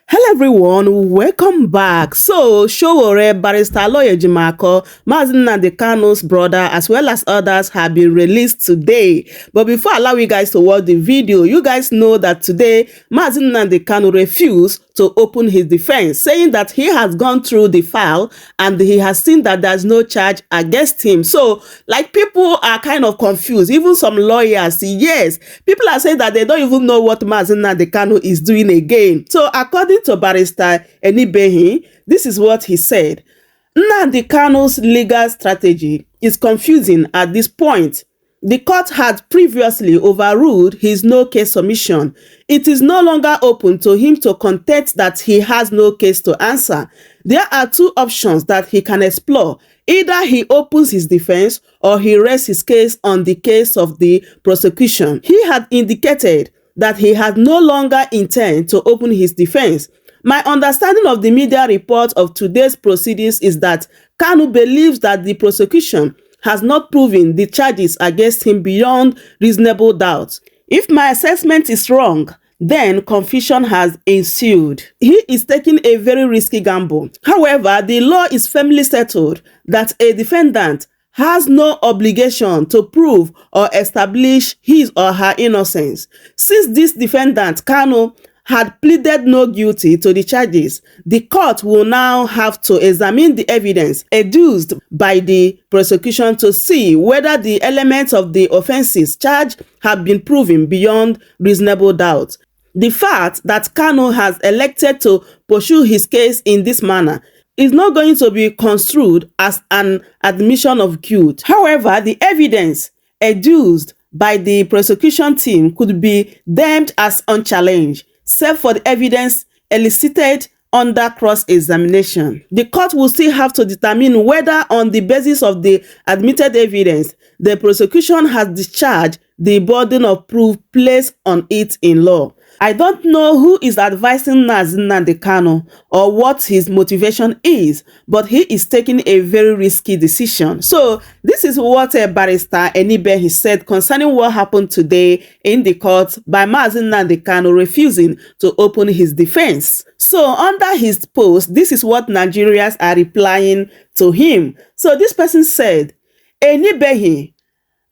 Hello everyone, welcome back. So, Sowore, barrister lawyer Jimako, Mazi Nnamdi Kanu's brother, as well as others have been released today. But before I allow you guys to watch the video, you guys know that today, Mazi Nnamdi Kanu refused to open his defense, saying that he has gone through the file and he has seen that there's no charge against him. So, like, people are kind of confused. Even some lawyers, yes, people are saying that they don't even know what Mazi Nnamdi Kanu is doing again. So, according to barrister Enibehi, this is what he said. Nnamdi Kanu's legal strategy is confusing at this point. The court had previously overruled his no-case submission. It is no longer open to him to contest that he has no case to answer. There are two options that he can explore. Either he opens his defense or he rests his case on the case of the prosecution. He had indicated that he had no longer intend to open his defense. My understanding of the media report of today's proceedings is that Kanu believes that the prosecution has not proven the charges against him beyond reasonable doubt. If my assessment is wrong, then confusion has ensued. He is taking a very risky gamble. However, the law is firmly settled that a defendant has no obligation to prove or establish his or her innocence. Since this defendant, Kanu, had pleaded no guilty to the charges, the court will now have to examine the evidence adduced by the prosecution to see whether the elements of the offenses charged have been proven beyond reasonable doubt. The fact that Kanu has elected to pursue his case in this manner is not going to be construed as an admission of guilt. However, the evidence adduced by the prosecution team could be deemed as unchallenged, save for the evidence elicited under cross-examination. The court will still have to determine whether, on the basis of the admitted evidence, the prosecution has discharged the burden of proof placed on it in law. I don't know who is advising Mazi Nnamdi Kanu or what his motivation is, but he is taking a very risky decision. So this is what barrister Enibehi said concerning what happened today in the court by Mazi Nnamdi Kanu refusing to open his defense. So under his post, this is what Nigerians are replying to him. So this person said, Enibehi,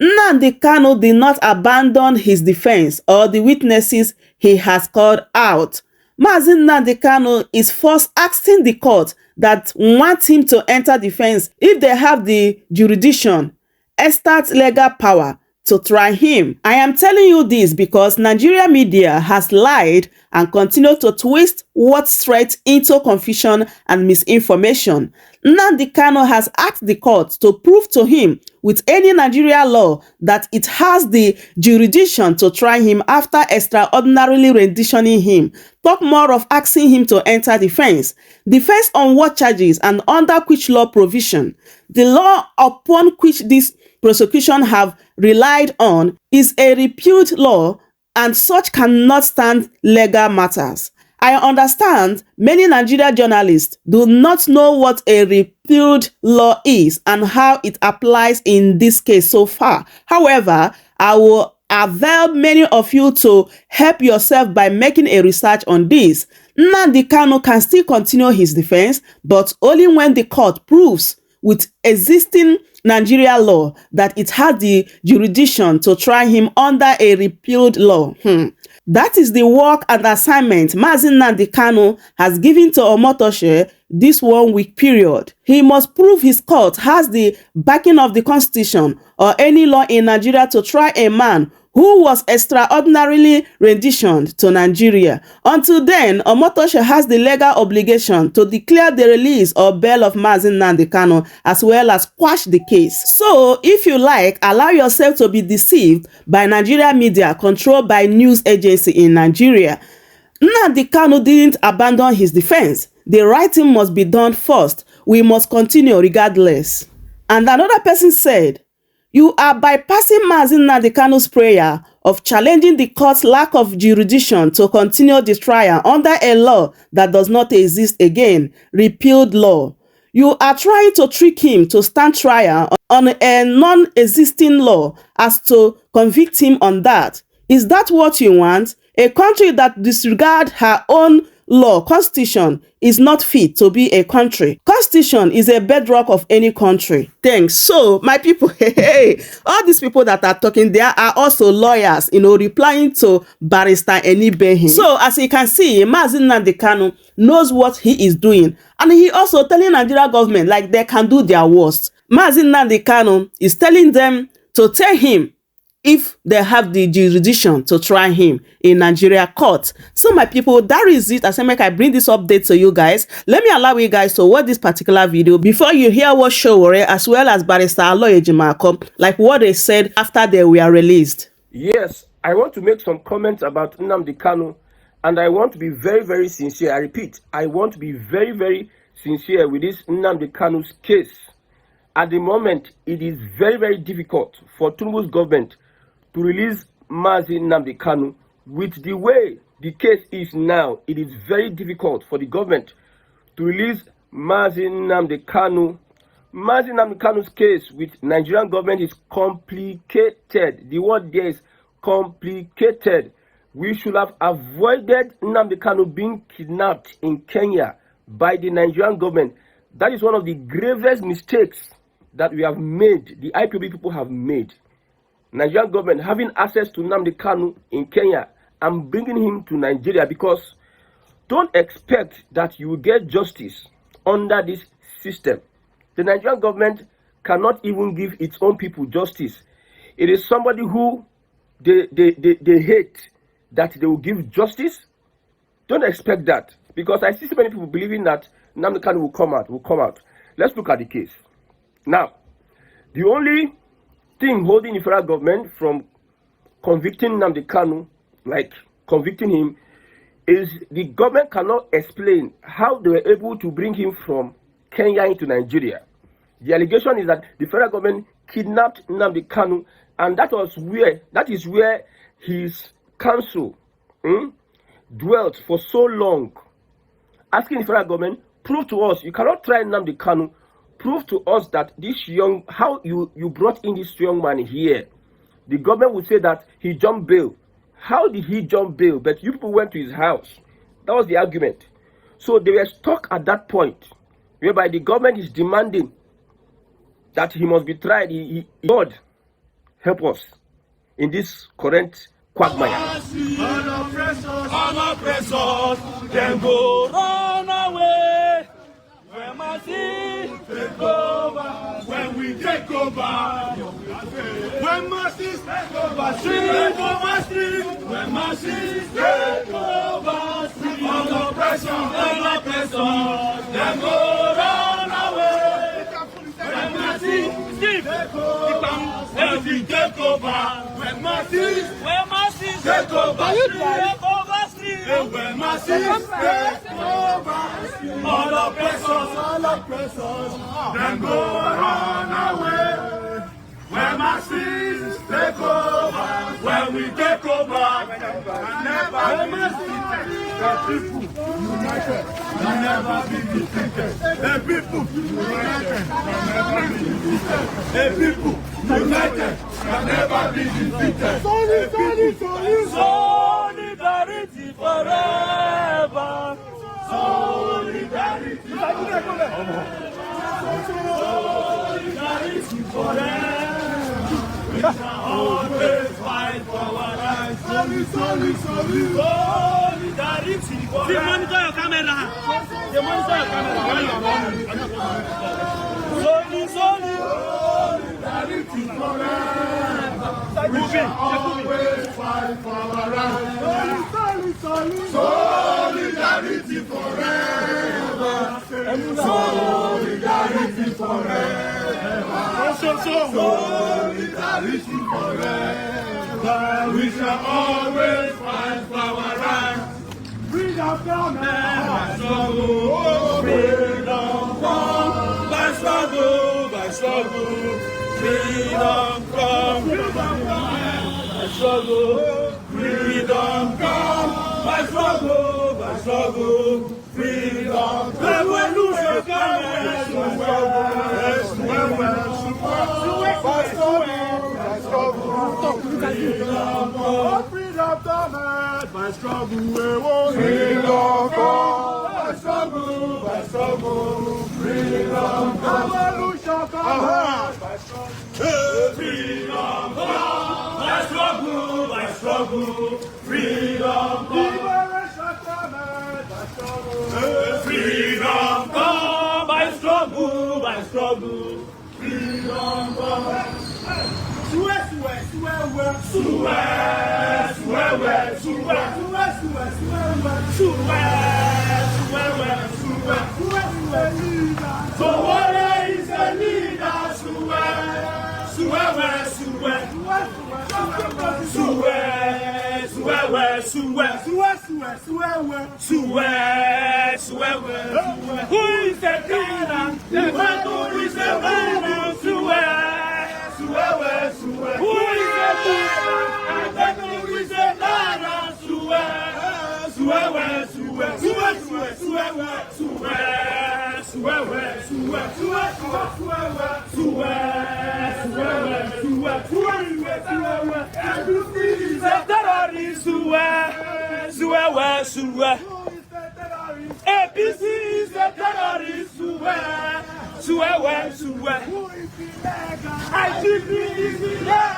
Nnamdi Kanu did not abandon his defense or the witnesses he has called out. Mazi Nnamdi Kanu is first asking the court that want him to enter defense if they have the jurisdiction, exert legal power to try him. I am telling you this because Nigerian media has lied and continue to twist words straight into confusion and misinformation. Nnamdi Kanu has asked the court to prove to him with any Nigerian law that it has the jurisdiction to try him after extraordinarily renditioning him. Talk more of asking him to enter defense. Defense on what charges and under which law provision? The law upon which this prosecution have relied on is a repealed law, and such cannot stand legal matters. I understand many Nigerian journalists do not know what a repealed law is and how it applies in this case so far. However, I will avail many of you to help yourself by making a research on this. Nnamdi Kanu can still continue his defense, but only when the court proves with existing Nigerian law that it has the jurisdiction to try him under a repealed law. That is the work and assignment Mazi Nnamdi Kanu has given to Omotoshe this 1 week period. He must prove his court has the backing of the constitution or any law in Nigeria to try a man who was extraordinarily renditioned to Nigeria. Until then, Omotoshe has the legal obligation to declare the release or bail of Mazi Nnamdi Kanu as well as quash the case. So, if you like, allow yourself to be deceived by Nigerian media controlled by news agency in Nigeria. Nnamdi Kanu didn't abandon his defense. The right thing must be done first. We must continue regardless. And another person said, you are bypassing Mazi Nnamdi Kanu's prayer of challenging the court's lack of jurisdiction to continue the trial under a law that does not exist again, repealed law. You are trying to trick him to stand trial on a non-existing law as to convict him on that. Is that what you want? A country that disregards her own law, constitution, is not fit to be a country. Constitution is a bedrock of any country. Thanks. So, my people, hey, all these people that are talking, they are also lawyers, replying to Barrister Enibehin. So, as you can see, Mazi Nnamdi Kanu knows what he is doing. And he also telling Nigerian government, like, they can do their worst. Mazi Nnamdi Kanu is telling them to tell him if they have the jurisdiction to try him in Nigeria court. So my people, that is it. As I make I bring this update to you guys, let me allow you guys to watch this particular video before you hear what Sowore as well as Barrister Aloyejimako, like what they said after they were released. Yes, I want to make some comments about Nnamdi Kanu, and I want to be very, very sincere. I repeat, I want to be very, very sincere with this Nnamdi Kanu's case. At the moment, it is very, very difficult for Tinubu's government to release Mazi Nnamdi Kanu. With the way the case is now, it is very difficult for the government to release Mazi Nnamdi Kanu. Mazi Nnamdi Kanu's case with Nigerian government is complicated. The word there is complicated. We should have avoided Nnamdi Kanu being kidnapped in Kenya by the Nigerian government. That is one of the gravest mistakes that we have made, the IPOB people have made. Nigerian government having access to Nnamdi Kanu in Kenya and bringing him to Nigeria, because don't expect that you will get justice under this system. The Nigerian government cannot even give its own people justice. It is somebody who they hate that they will give justice. Don't expect that, because I see so many people believing that Nnamdi Kanu will come out. Let's look at the case. Now, the only thing holding the federal government from convicting Nnamdi Kanu, like convicting him, is the government cannot explain how they were able to bring him from Kenya into Nigeria. The allegation is that the federal government kidnapped Nnamdi Kanu, and that is where his counsel dwelt for so long, asking the federal government, prove to us, you cannot try Nnamdi Kanu, prove to us that this how you brought in this young man here. The government would say that he jumped bail. How did he jump bail? But you people went to his house. That was the argument. So they were stuck at that point, whereby the government is demanding that he must be tried. God help us in this current quagmire. All oppressors, then go run away. When Mazi take over, when we take over, when Mazi take over, street over street, when Mazi take over, street, all oppressors, then go run away. When Mazi take over, when we take over, when Mazi take over, street, when Mazi take over, all oppressors, then go run away. When Mazi take over, when we take over, and never the people united can never be defeated. The people united can never be defeated. The people united can never be defeated. Solidarity forever. Solidarity forever. We shall always fight for our rights. Solidarity forever. Monitor your camera. Monitor your camera. Solidarity forever. We shall always fight for our rights. Solidarity forever. Solidarity forever. Solidarity forever. We shall always fight for our rights. Freedom come by struggle. Freedom come by struggle. By struggle. Freedom come by struggle. Freedom come by struggle. By struggle. Freedom. Revolution come by struggle. By struggle. By struggle. Freedom come by struggle. Freedom come. struggle, freedom come. Revolution come by struggle, freedom come. By struggle, freedom come. Liberation come by struggle, freedom come. By struggle, freedom come. Sowore is the leader. Who is the leader? The man who is the winner. Who is the leader? The man who is the APC is the terrorist. IPOB is illegal.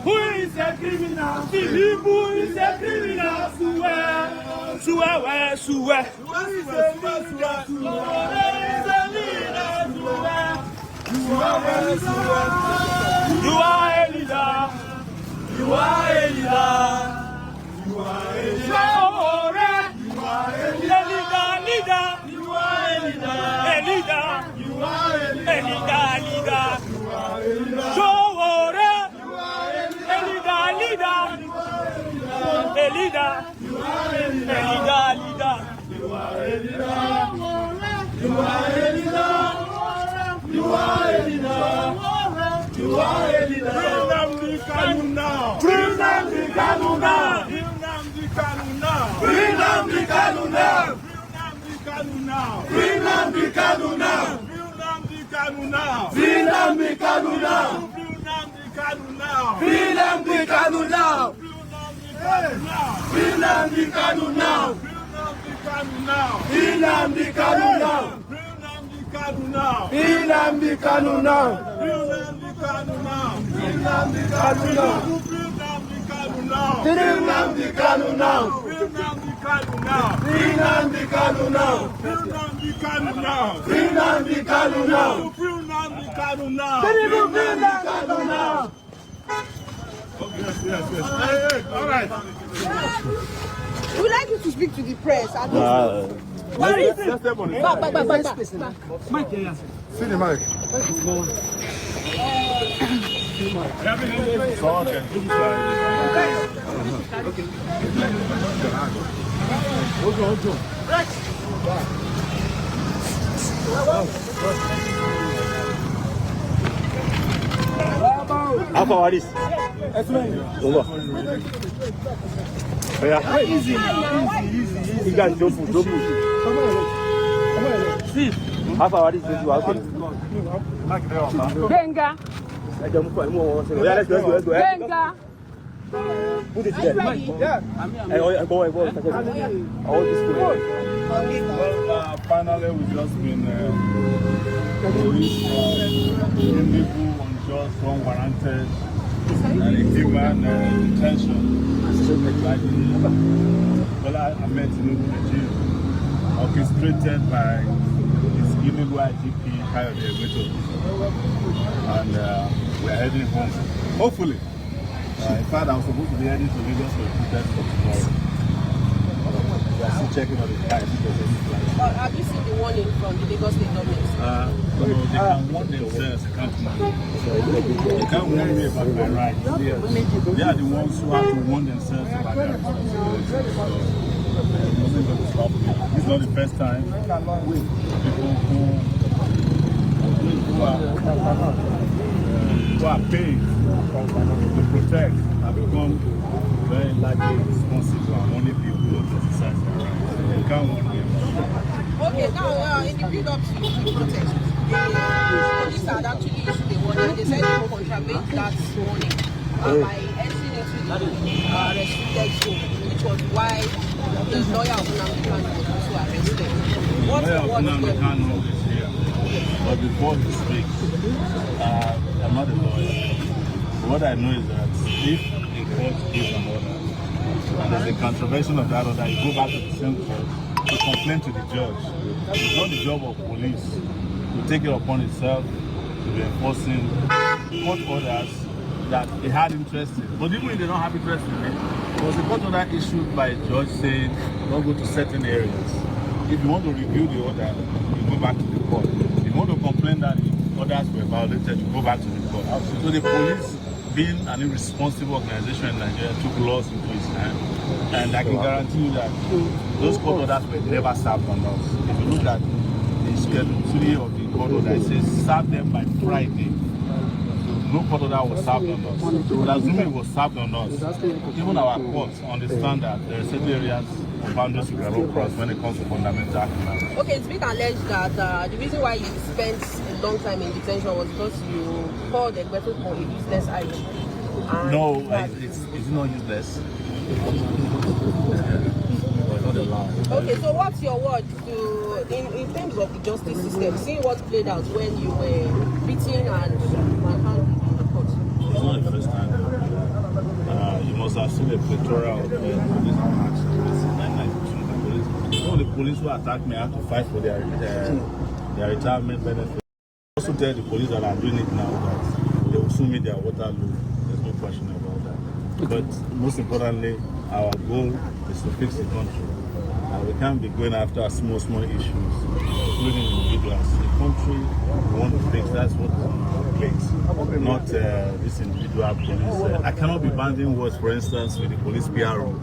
Who is a criminal? Who is a criminal? You are a leader. Sowore. Yes. All right. We would like you to speak to the press. Let's step on it. Back. See the mic. How far are this? Over. Yeah. Easy. You guys don't push. See. How far are this? Benga. Let's go. Benga. Put it there. Yeah. Go. All this way. Well, finally, we've just been released from illegal, unjust, unwarranted, and inhuman detention by the Bola Ahmed Tinubu regime, orchestrated by his illegal IGP, and we're heading home. Hopefully. In fact, I was supposed to be heading to Lagos for a protest for tomorrow. We are still checking on the flight. Have you seen the warning from the Lagos State Government? No, they can warn themselves, they can't warn me. They can't warn me about my rights. They are the ones who have to warn themselves about their responsibilities. So, nothing going to stop me. It's not the first time people who are paid to protect have become very likely responsible and only people who exercise their rights. You can't warn them. Okay, now in the build-up to the protest, the police had actually issued a warning. They said they will contravene that warning by entering into the restricted zone, which was why the lawyer of Nnamdi Kanu was also arrested. What's Mayor your word to Nnamdi them? Kanu is here. But before he speaks, I'm not a lawyer. What I know is that if a court gives an order and there's a contravention of that order, you go back to the same court to complain to the judge. It's not the job of police to take it upon itself to be enforcing court orders that they had interest in. But even if they don't have interest in it, there was a court order issued by a judge saying don't go to certain areas. If you want to review the order, you go back to the court. If you want to complain that the orders were violated, you go back to the court. So the police, being an irresponsible organization in Nigeria, took laws into its hand. And I can guarantee you that those court orders were never served on us. If you look at the schedule 3 of the court order, it says serve them by Friday. No court order was served on us. But assuming it was served on us, even our courts understand that there are certain areas of boundaries we cannot cross when it comes to fundamental human. Okay, it's been alleged that the reason why you spent a long time in detention was because you called the Egbeto for a useless item. No, it's not useless. Okay, so what's your word to in terms of the justice system, seeing what played out when you were beaten and manhandled in the court? It's not the first time. You must have seen a plethora of police attacks. Some of the police who attacked me had to fight for their retirement benefit. I also tell the police that are doing it now that they will soon meet their Waterloo. There's no question about that. But most importantly, our goal is to fix the country. We can't be going after small issues, including individuals. The country we want to fix, that's what is on our plate, not this individual police. I cannot be banding words, for instance, with the police PRO,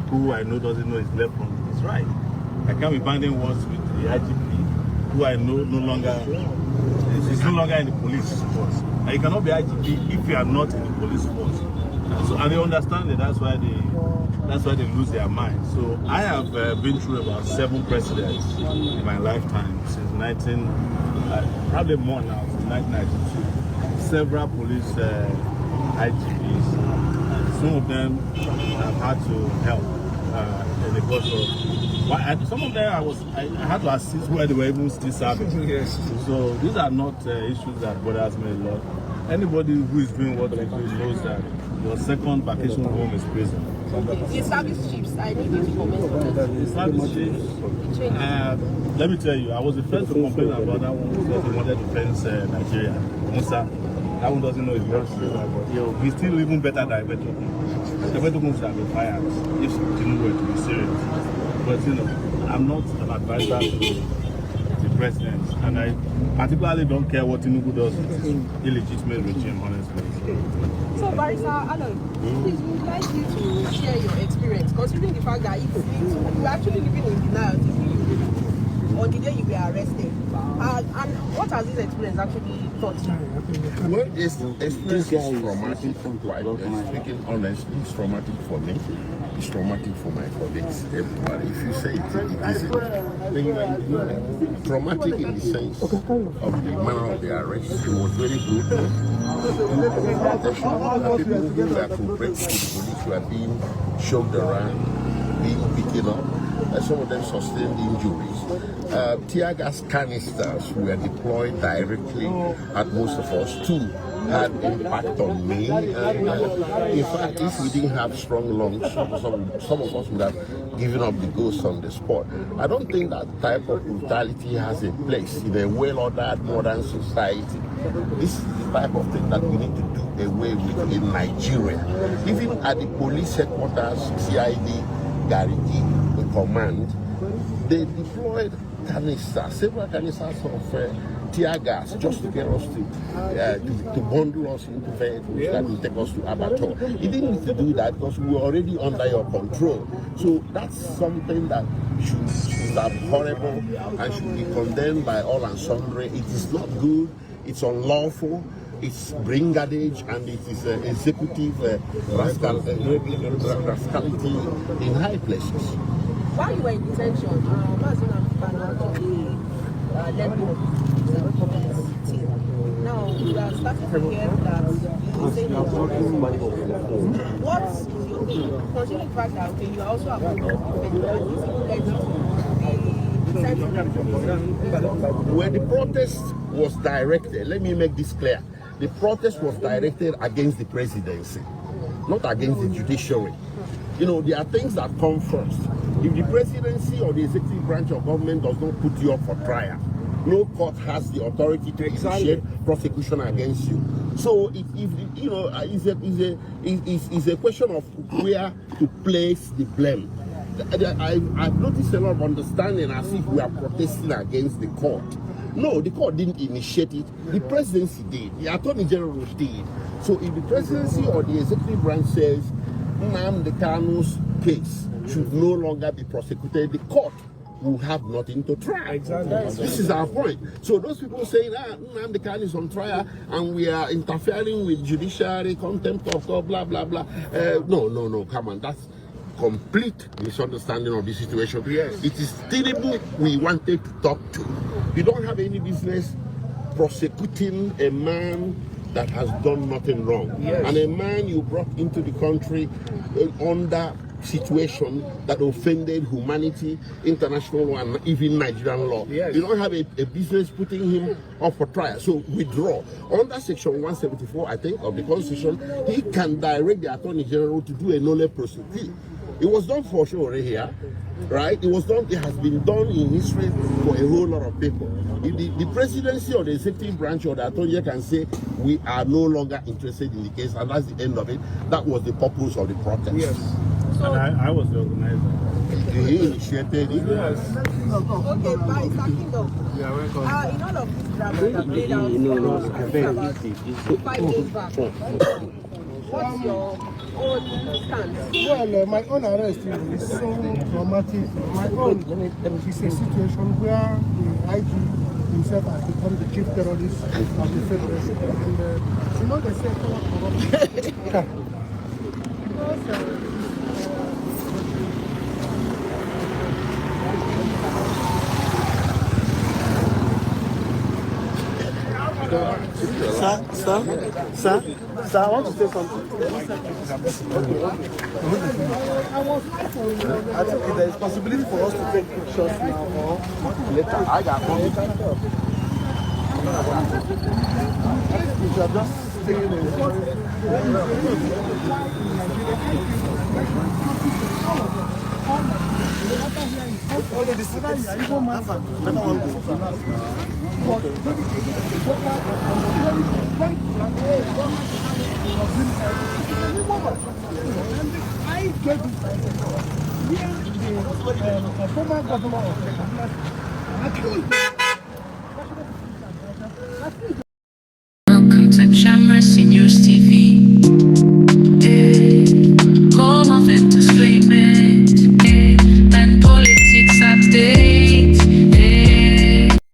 who I know doesn't know his left from his right. I can't be banding words with the IGP, who I know is no longer in the police force. And you cannot be IGP if you are not in the police force. And they understand it, that's why they lose their mind. So I have been through about 7 presidents in my lifetime since probably more now, since 1992. Several police IGPs. Some of them have had to help in the course of. Some of them I had to assist where they were even still serving. Yes. So these are not issues that bothers me a lot. Anybody who is doing what they do knows that your second vacation home is prison. The service chiefs, I need you to comment on that. The service chiefs, let me tell you, I was the first to complain about that one because he wanted to fence Nigeria. Musa, that one doesn't know his words. He's still even better than Egbeto. Egbeto should have been fired if Tinubu were to be serious. But I'm not an advisor to the president, and I particularly don't care what Tinubu does with his illegitimate regime, honestly. So, Barrister Alan, please, we would like you to share your experience, considering the fact that you're actually living in denial on the day you were arrested. And what has this experience actually taught you? Well, this experience is traumatic, speaking honestly, it's traumatic for me. It's traumatic for my colleagues, everybody. If you say it isn't. Traumatic in the sense of the manner of the arrest. It was very brutal. People who were cooperating to the police were being shoved around, being beaten up. Some of them sustained injuries. Tear gas canisters were deployed directly at most of us. 2 had impact on me. In fact, if we didn't have strong lungs, some of us would have given up the ghost on the spot. I don't think that type of brutality has a place in a well-ordered modern society. This is the type of thing that we need to do away with in Nigeria. Even at the police headquarters, CID, Gariki, the command, they deployed canisters, several canisters of tear gas just to get us to bundle us into vehicles that will take us to Abattoir. He didn't need to do that because we were already under your control. So that's something that should be horrible and should be condemned by all and sundry. It is not good, it's unlawful, it's brigandage, and it is executive rascality in high places. While you were in detention, Mazi Nnamdi Kanu actually led me now we are starting to hear that he's saying what is your opinion? Considering the fact that you are also a member of the led you to Where the protest was directed, let me make this clear. The protest was directed against the presidency, not against the judiciary. You know, there are things that come first. If the presidency or the executive branch of government does not put you up for trial, no court has the authority to initiate prosecution against you. So, if you know, it's a question of where to place the blame. I've noticed a lot of understanding as if we are protesting against the court. No, the court didn't initiate it. The presidency did. The attorney general did. So if the presidency or the executive branch says Nnamdi Kanu's case should no longer be prosecuted, the court will have nothing to try. Exactly. This is our point. So those people saying Nnamdi Kanu is on trial and we are interfering with judiciary, contempt of court, blah blah blah. No, come on, that's complete misunderstanding of the situation. Yes. It is Tinubu we wanted to talk to. You don't have any business prosecuting a man that has done nothing wrong. Yes. And a man you brought into the country under situation that offended humanity, international law, and even Nigerian law. Yes. You don't have a business putting him up for trial. So withdraw. Under section 174, I think, of the Constitution, he can direct the Attorney General to do a nolle prosequi. It was done for Sowore here, right? It has been done in history for a whole lot of people. If the presidency or the executive branch or the attorney can say, we are no longer interested in the case, and that's the end of it. That was the purpose of the protest. Yes. So, And I was the organizer. He initiated it. Yes. okay, by Kingdom. Yeah, welcome. In all of this drama that played out about 5 days back, what's your own stance? Well, my own arrest is so traumatic. My own is a situation where the IG himself has become the chief terrorist of the Federation. And you know they say corruption. Sir, I want to say something. I think there is possibility for us to take pictures now or later. I got one. We are just staying in only this better one go. I gave it the former governor of the actually